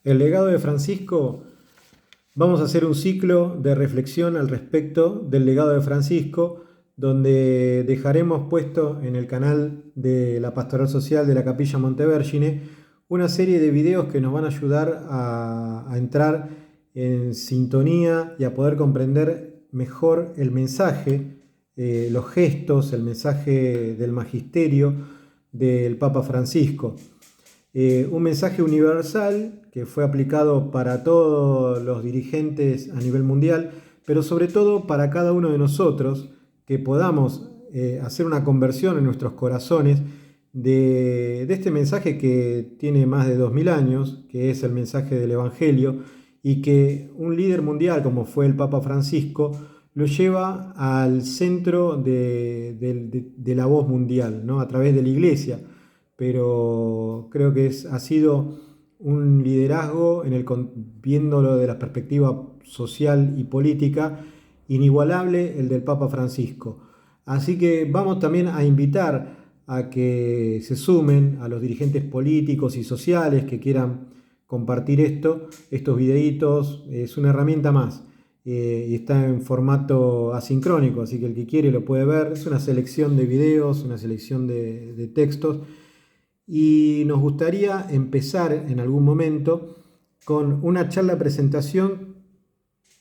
El legado de Francisco, vamos a hacer un ciclo de reflexión al respecto del legado de Francisco, donde dejaremos puesto en el canal de la Pastoral Social de la Capilla Montevergine una serie de videos que nos van a ayudar a entrar en sintonía y a poder comprender mejor el mensaje, los gestos, el mensaje del magisterio del Papa Francisco. Un mensaje universal que fue aplicado para todos los dirigentes a nivel mundial, pero sobre todo para cada uno de nosotros, que podamos hacer una conversión en nuestros corazones de este mensaje que tiene más de 2000 años, que es el mensaje del Evangelio, y que un líder mundial como fue el Papa Francisco lo lleva al centro de la voz mundial, ¿no? A través de la Iglesia, pero creo que ha sido un liderazgo viéndolo de la perspectiva social y política, inigualable el del Papa Francisco. Así que vamos también a invitar a que se sumen a los dirigentes políticos y sociales que quieran compartir estos videitos. Es una herramienta más y está en formato asincrónico, así que el que quiere lo puede ver. Es una selección de videos, una selección de textos, y nos gustaría empezar en algún momento con una charla presentación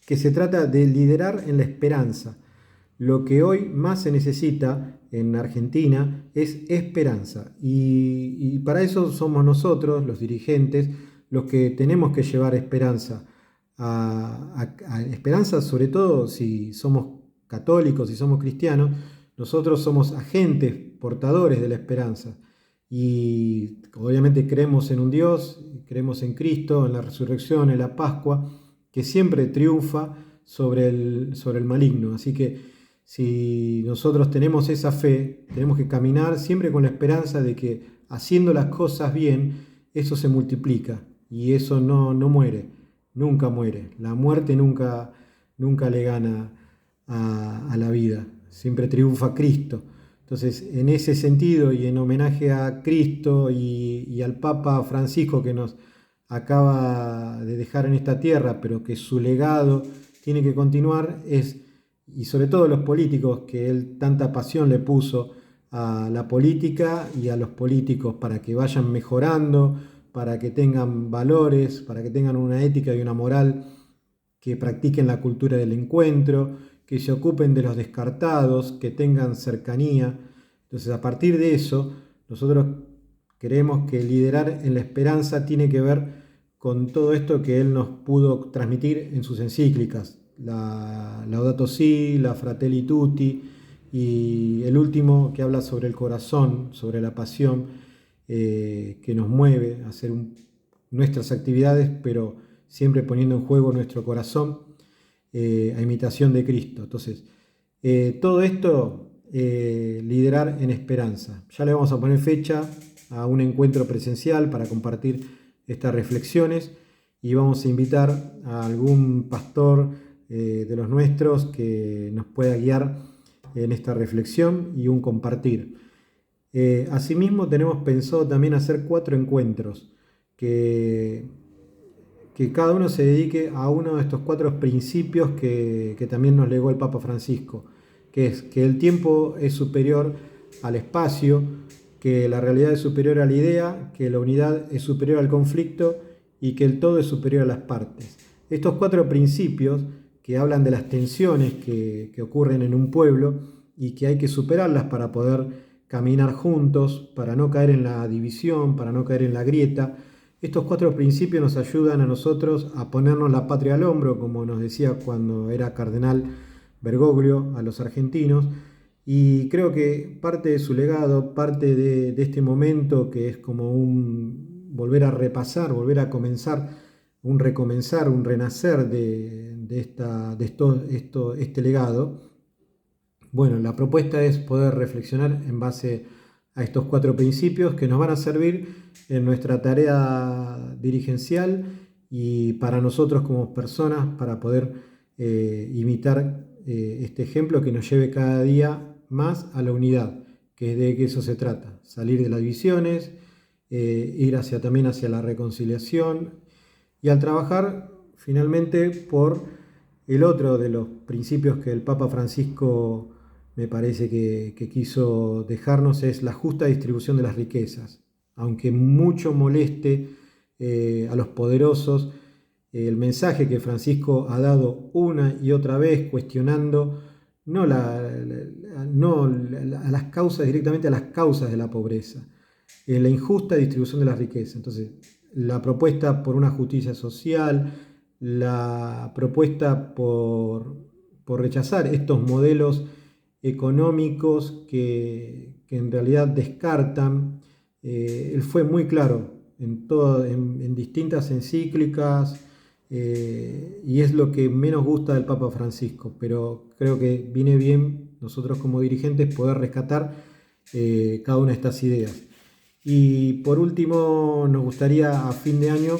que se trata de liderar en la esperanza. Lo que hoy más se necesita en Argentina es esperanza, y para eso somos nosotros, los dirigentes, los que tenemos que llevar esperanza. A esperanza, sobre todo si somos católicos, si somos cristianos, nosotros somos agentes portadores de la esperanza. Y obviamente creemos en un Dios, creemos en Cristo, en la resurrección, en la Pascua, que siempre triunfa sobre el maligno. Así que si nosotros tenemos esa fe, tenemos que caminar siempre con la esperanza de que haciendo las cosas bien, eso se multiplica y eso no muere, nunca muere. La muerte nunca le gana a la vida, siempre triunfa Cristo. Entonces, en ese sentido y en homenaje a Cristo y al Papa Francisco, que nos acaba de dejar en esta tierra, pero que su legado tiene que continuar, y sobre todo los políticos, que él tanta pasión le puso a la política y a los políticos para que vayan mejorando, para que tengan valores, para que tengan una ética y una moral, que practiquen la cultura del encuentro, que se ocupen de los descartados, que tengan cercanía. Entonces, a partir de eso, nosotros creemos que liderar en la esperanza tiene que ver con todo esto que él nos pudo transmitir en sus encíclicas, la Laudato Si, la Fratelli Tutti, y el último que habla sobre el corazón, sobre la pasión que nos mueve a hacer nuestras actividades, pero siempre poniendo en juego nuestro corazón, a imitación de Cristo. Entonces, todo esto, liderar en esperanza. Ya le vamos a poner fecha a un encuentro presencial para compartir estas reflexiones, y vamos a invitar a algún pastor de los nuestros que nos pueda guiar en esta reflexión y un compartir. Asimismo, tenemos pensado también hacer 4 encuentros que cada uno se dedique a uno de estos 4 principios que también nos legó el Papa Francisco, que es que el tiempo es superior al espacio, que la realidad es superior a la idea, que la unidad es superior al conflicto y que el todo es superior a las partes. Estos 4 principios que hablan de las tensiones que ocurren en un pueblo y que hay que superarlas para poder caminar juntos, para no caer en la división, para no caer en la grieta. Estos 4 principios nos ayudan a nosotros a ponernos la patria al hombro, como nos decía cuando era cardenal Bergoglio a los argentinos, y creo que parte de su legado, parte de este momento que es como un volver a repasar, volver a comenzar, un recomenzar, un renacer este legado. Bueno, la propuesta es poder reflexionar en base a estos 4 principios que nos van a servir en nuestra tarea dirigencial y para nosotros como personas, para poder imitar este ejemplo que nos lleve cada día más a la unidad, que es de que eso se trata, salir de las divisiones, ir también hacia la reconciliación y al trabajar finalmente por el otro de los principios que el Papa Francisco me parece que quiso dejarnos, es la justa distribución de las riquezas. Aunque mucho moleste a los poderosos, el mensaje que Francisco ha dado una y otra vez, cuestionando no a las causas, directamente a las causas de la pobreza, la injusta distribución de la riqueza. Entonces, la propuesta por una justicia social, la propuesta por rechazar estos modelos económicos que en realidad descartan. Él fue muy claro en distintas encíclicas, y es lo que menos gusta del Papa Francisco, pero creo que viene bien nosotros como dirigentes poder rescatar cada una de estas ideas. Y por último, nos gustaría a fin de año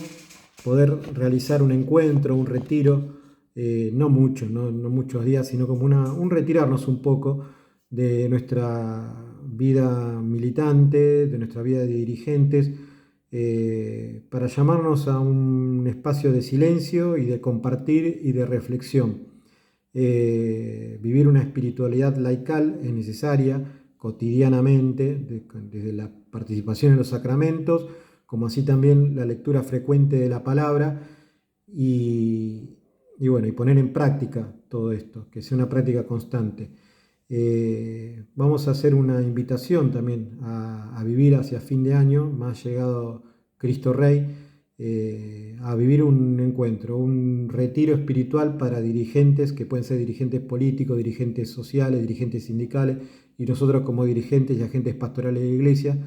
poder realizar un encuentro, un retiro, no mucho, no muchos días, sino como un retirarnos un poco de nuestra vida militante, de nuestra vida de dirigentes, para llamarnos a un espacio de silencio y de compartir y de reflexión. Vivir una espiritualidad laical es necesaria cotidianamente, desde la participación en los sacramentos, como así también la lectura frecuente de la palabra y bueno, y poner en práctica todo esto, que sea una práctica constante. Vamos a hacer una invitación también a vivir hacia fin de año, más llegado Cristo Rey, a vivir un encuentro, un retiro espiritual para dirigentes, que pueden ser dirigentes políticos, dirigentes sociales, dirigentes sindicales, y nosotros como dirigentes y agentes pastorales de la iglesia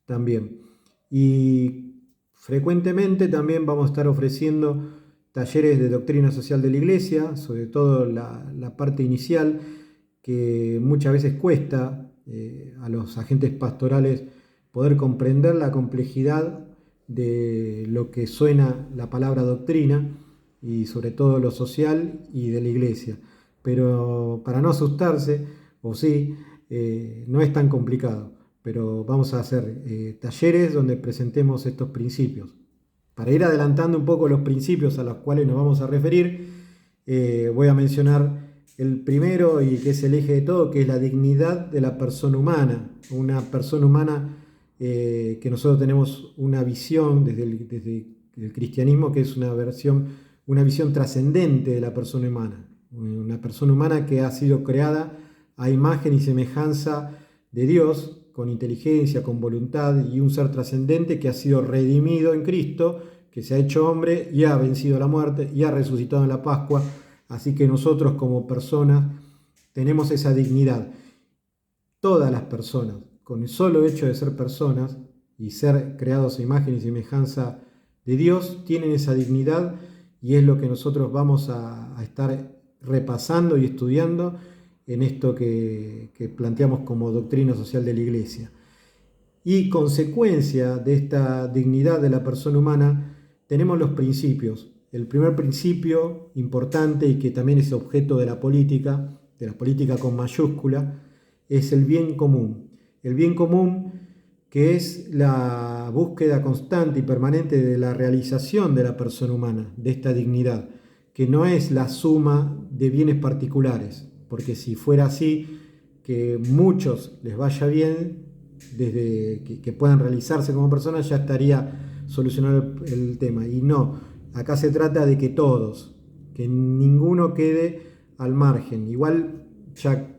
también. Y frecuentemente también vamos a estar ofreciendo talleres de doctrina social de la iglesia, sobre todo la parte inicial, que muchas veces cuesta a los agentes pastorales poder comprender la complejidad de lo que suena la palabra doctrina y sobre todo lo social y de la iglesia. Pero para no asustarse, o sí, no es tan complicado, pero vamos a hacer talleres donde presentemos estos principios. Para ir adelantando un poco los principios a los cuales nos vamos a referir, voy a mencionar el primero y que es el eje de todo, que es la dignidad de la persona humana. Una persona humana que nosotros tenemos una visión desde el cristianismo, que es una visión trascendente de la persona humana. Una persona humana que ha sido creada a imagen y semejanza de Dios, con inteligencia, con voluntad, y un ser trascendente que ha sido redimido en Cristo, que se ha hecho hombre y ha vencido la muerte y ha resucitado en la Pascua. Así que nosotros como personas tenemos esa dignidad. Todas las personas, con el solo hecho de ser personas y ser creados a imagen y semejanza de Dios, tienen esa dignidad, y es lo que nosotros vamos a estar repasando y estudiando en esto que planteamos como doctrina social de la Iglesia. Y consecuencia de esta dignidad de la persona humana, tenemos los principios. El primer principio importante, y que también es objeto de la política con mayúscula, es el bien común. El bien común, que es la búsqueda constante y permanente de la realización de la persona humana, de esta dignidad, que no es la suma de bienes particulares, porque si fuera así, que muchos les vaya bien, desde que puedan realizarse como personas, ya estaría solucionado el tema. Y no, acá se trata de que todos, que ninguno quede al margen. Igual ya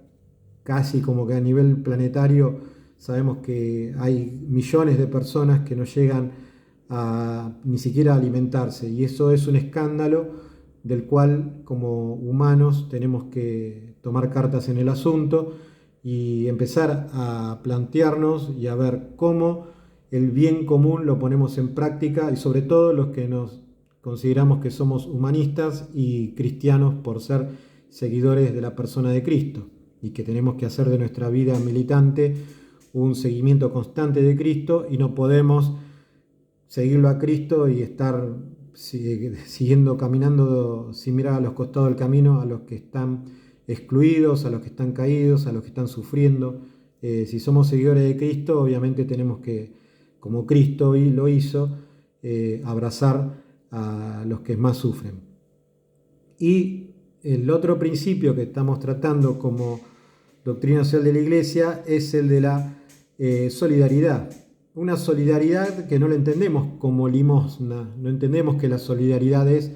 casi como que a nivel planetario sabemos que hay millones de personas que no llegan a ni siquiera a alimentarse, y eso es un escándalo del cual como humanos tenemos que tomar cartas en el asunto y empezar a plantearnos y a ver cómo el bien común lo ponemos en práctica, y sobre todo los que nos consideramos que somos humanistas y cristianos por ser seguidores de la persona de Cristo, y que tenemos que hacer de nuestra vida militante un seguimiento constante de Cristo, y no podemos seguirlo a Cristo y estar siguiendo caminando sin mirar a los costados del camino, a los que están excluidos, a los que están caídos, a los que están sufriendo. Si somos seguidores de Cristo, obviamente tenemos que, como Cristo lo hizo, abrazar a los que más sufren. Y el otro principio que estamos tratando como doctrina social de la Iglesia es el de la solidaridad. Una solidaridad que no la entendemos como limosna, no entendemos que la solidaridad es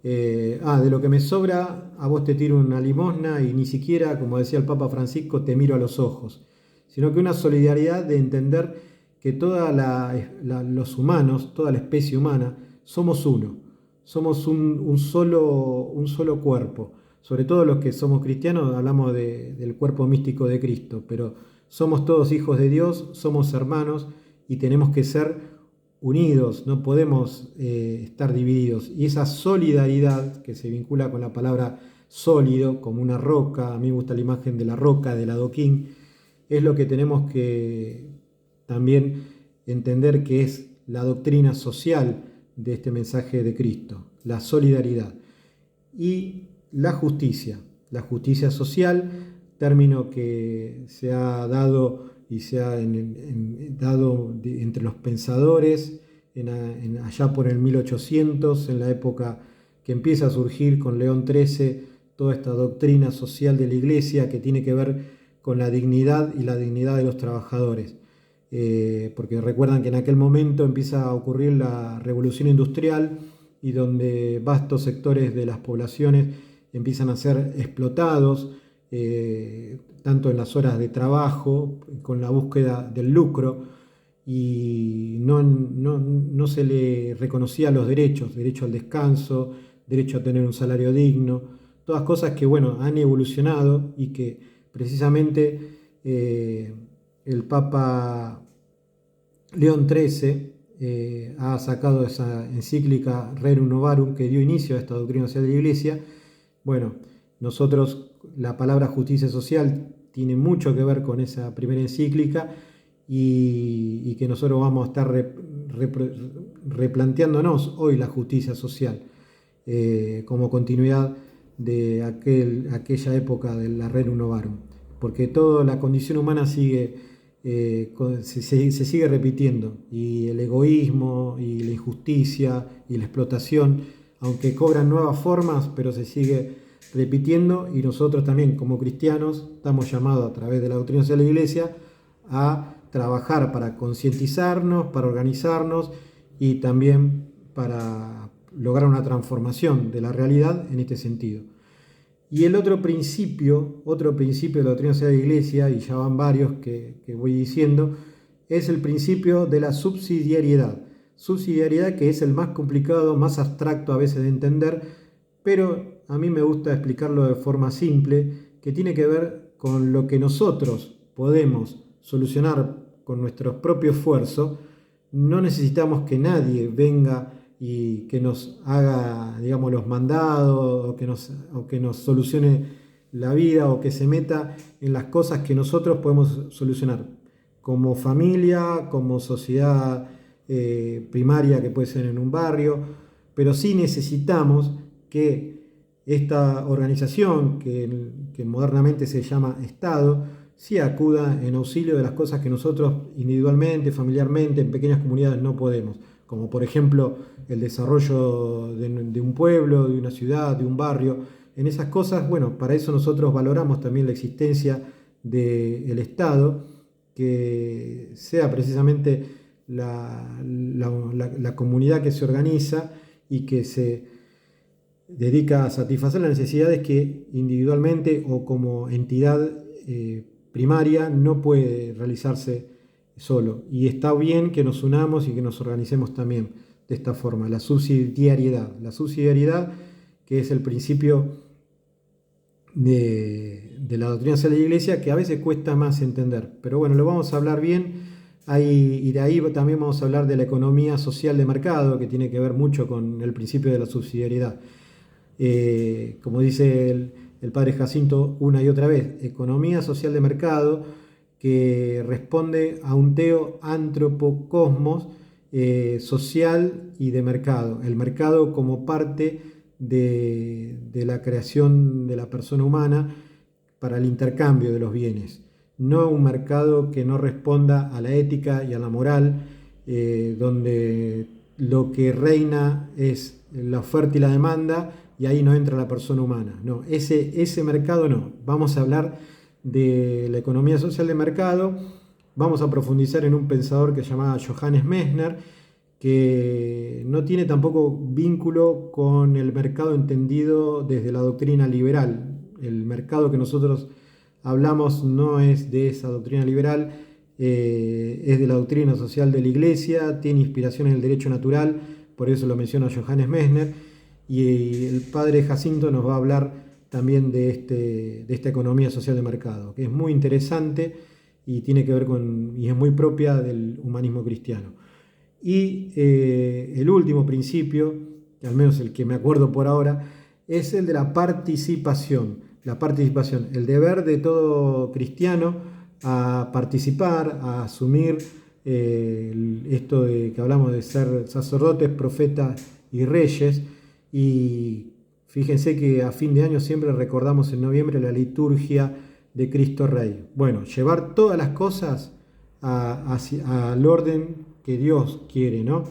de lo que me sobra, a vos te tiro una limosna y ni siquiera, como decía el Papa Francisco, te miro a los ojos, sino que una solidaridad de entender que los humanos, toda la especie humana, somos uno, somos un solo cuerpo. Sobre todo los que somos cristianos hablamos del cuerpo místico de Cristo, pero somos todos hijos de Dios, somos hermanos y tenemos que ser unidos, no podemos estar divididos. Y esa solidaridad que se vincula con la palabra sólido, como una roca, a mí me gusta la imagen de la roca, del adoquín, es lo que tenemos que también entender que es la doctrina social de este mensaje de Cristo, la solidaridad. Y la justicia social, término que se ha dado y se ha dado entre los pensadores allá por el 1800, en la época que empieza a surgir con León XIII, toda esta doctrina social de la Iglesia que tiene que ver con la dignidad y la dignidad de los trabajadores. Porque recuerdan que en aquel momento empieza a ocurrir la revolución industrial y donde vastos sectores de las poblaciones empiezan a ser explotados, tanto en las horas de trabajo, con la búsqueda del lucro, y no se le reconocía los derechos, derecho al descanso, derecho a tener un salario digno, todas cosas que han evolucionado y que precisamente el Papa León XIII ha sacado esa encíclica Rerum Novarum que dio inicio a esta doctrina social de la Iglesia. Nosotros, la palabra justicia social tiene mucho que ver con esa primera encíclica y que nosotros vamos a estar replanteándonos hoy la justicia social como continuidad de aquella época de la Rerum Novarum, porque toda la condición humana se sigue repitiendo, y el egoísmo y la injusticia y la explotación, aunque cobran nuevas formas, pero se sigue repitiendo, y nosotros también como cristianos estamos llamados a través de la doctrina social de la Iglesia a trabajar para concientizarnos, para organizarnos y también para lograr una transformación de la realidad en este sentido. Y el otro principio de la doctrina social de la Iglesia, y ya van varios que voy diciendo, es el principio de la subsidiariedad. Subsidiariedad que es el más complicado, más abstracto a veces de entender, pero a mí me gusta explicarlo de forma simple, que tiene que ver con lo que nosotros podemos solucionar con nuestro propio esfuerzo. No necesitamos que nadie venga y que nos haga, digamos, los mandados o que nos solucione la vida o que se meta en las cosas que nosotros podemos solucionar como familia, como sociedad primaria que puede ser en un barrio, pero sí necesitamos que esta organización que modernamente se llama Estado sí acuda en auxilio de las cosas que nosotros individualmente, familiarmente, en pequeñas comunidades no podemos, como por ejemplo el desarrollo de un pueblo, de una ciudad, de un barrio. En esas cosas, para eso nosotros valoramos también la existencia del Estado, que sea precisamente la comunidad que se organiza y que se dedica a satisfacer las necesidades que individualmente o como entidad primaria no puede realizarse solo. Y está bien que nos unamos y que nos organicemos también de esta forma. La subsidiariedad que es el principio de la doctrina social de la Iglesia, que a veces cuesta más entender, pero lo vamos a hablar bien. Y de ahí también vamos a hablar de la economía social de mercado, que tiene que ver mucho con el principio de la subsidiariedad. Como dice el padre Jacinto una y otra vez, economía social de mercado que responde a un teo-antropo-cosmos social y de mercado. El mercado como parte de la creación de la persona humana para el intercambio de los bienes. No un mercado que no responda a la ética y a la moral, donde lo que reina es la oferta y la demanda y ahí no entra la persona humana. No, ese mercado no. Vamos a hablar de la economía social de mercado. Vamos a profundizar en un pensador que se llamaba Johannes Messner, que no tiene tampoco vínculo con el mercado entendido desde la doctrina liberal. El mercado que nosotros hablamos no es de esa doctrina liberal, es de la doctrina social de la Iglesia, tiene inspiración en el derecho natural, por eso lo menciona Johannes Messner, y el padre Jacinto nos va a hablar también de esta economía social de mercado, que es muy interesante y tiene que ver y es muy propia del humanismo cristiano. Y el último principio, que al menos el que me acuerdo por ahora, es el de la participación. La participación, el deber de todo cristiano a participar, a asumir esto de que hablamos de ser sacerdotes, profetas y reyes. Y fíjense que a fin de año siempre recordamos en noviembre la liturgia de Cristo Rey. Bueno, llevar todas las cosas al orden que Dios quiere, ¿no?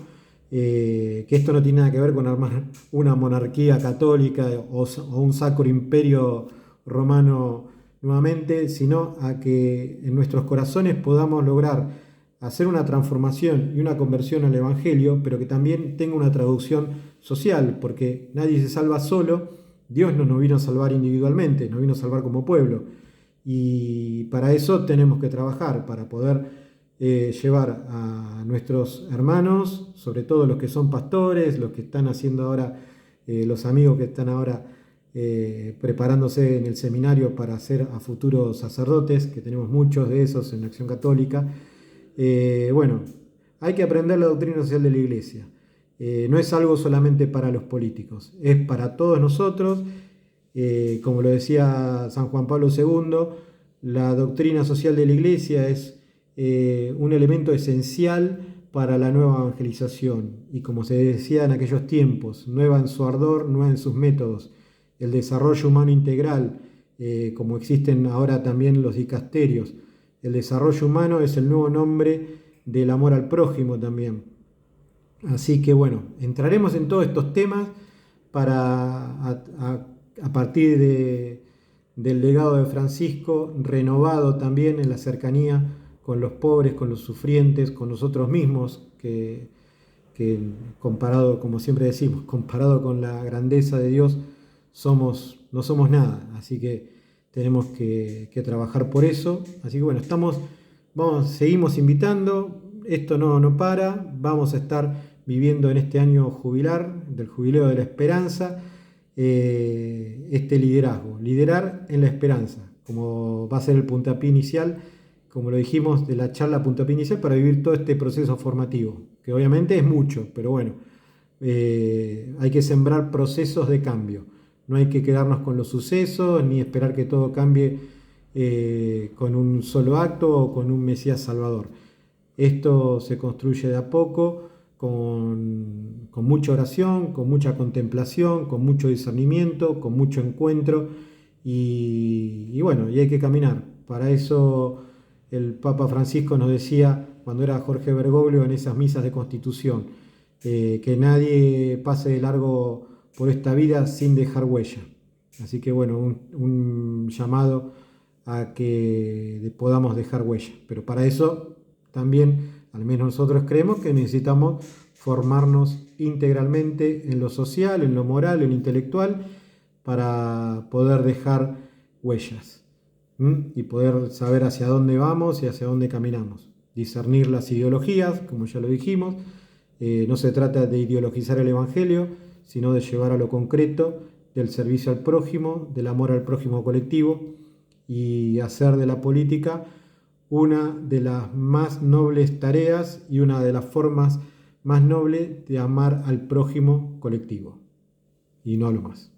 Que esto no tiene nada que ver con armar una monarquía católica o un sacro imperio romano nuevamente, sino a que en nuestros corazones podamos lograr hacer una transformación y una conversión al Evangelio, pero que también tenga una traducción social, porque nadie se salva solo. Dios no nos vino a salvar individualmente, nos vino a salvar como pueblo. Y para eso tenemos que trabajar, para poder llevar a nuestros hermanos, sobre todo los que son pastores, los que están haciendo ahora, los amigos que están ahora preparándose en el seminario para ser a futuros sacerdotes, que tenemos muchos de esos en la Acción Católica. Bueno, hay que aprender la doctrina social de la Iglesia. No es algo solamente para los políticos, es para todos nosotros. Como lo decía San Juan Pablo II, la doctrina social de la Iglesia es un elemento esencial para la nueva evangelización. Y como se decía en aquellos tiempos, nueva en su ardor, nueva en sus métodos. El desarrollo humano integral, como existen ahora también los dicasterios. El desarrollo humano es el nuevo nombre del amor al prójimo también. Así que bueno, entraremos en todos estos temas para a partir del legado de Francisco, renovado también en la cercanía con los pobres, con los sufrientes, con nosotros mismos, que comparado, como siempre decimos, comparado con la grandeza de Dios, no somos nada. Así que tenemos que trabajar por eso. Así que bueno, seguimos invitando. Esto no para. Vamos a estar viviendo en este año jubilar, del jubileo de la esperanza, este liderazgo. Liderar en la esperanza, como va a ser el puntapié inicial, como lo dijimos, de la charla puntapié inicial para vivir todo este proceso formativo, que obviamente es mucho, pero bueno, hay que sembrar procesos de cambio. No hay que quedarnos con los sucesos, ni esperar que todo cambie con un solo acto o con un Mesías Salvador. Esto se construye de a poco, con mucha oración, con mucha contemplación, con mucho discernimiento, con mucho encuentro y bueno, y hay que caminar. Para eso el Papa Francisco nos decía, cuando era Jorge Bergoglio, en esas misas de Constitución, que nadie pase de largo por esta vida sin dejar huella. Así que bueno, un llamado a que podamos dejar huella. Pero para eso también, al menos nosotros creemos que necesitamos formarnos integralmente en lo social, en lo moral, en lo intelectual, para poder dejar huellas y poder saber hacia dónde vamos y hacia dónde caminamos. Discernir las ideologías, como ya lo dijimos. No se trata de ideologizar el Evangelio, sino de llevar a lo concreto del servicio al prójimo, del amor al prójimo colectivo y hacer de la política una de las más nobles tareas y una de las formas más nobles de amar al prójimo colectivo. Y no hablo más.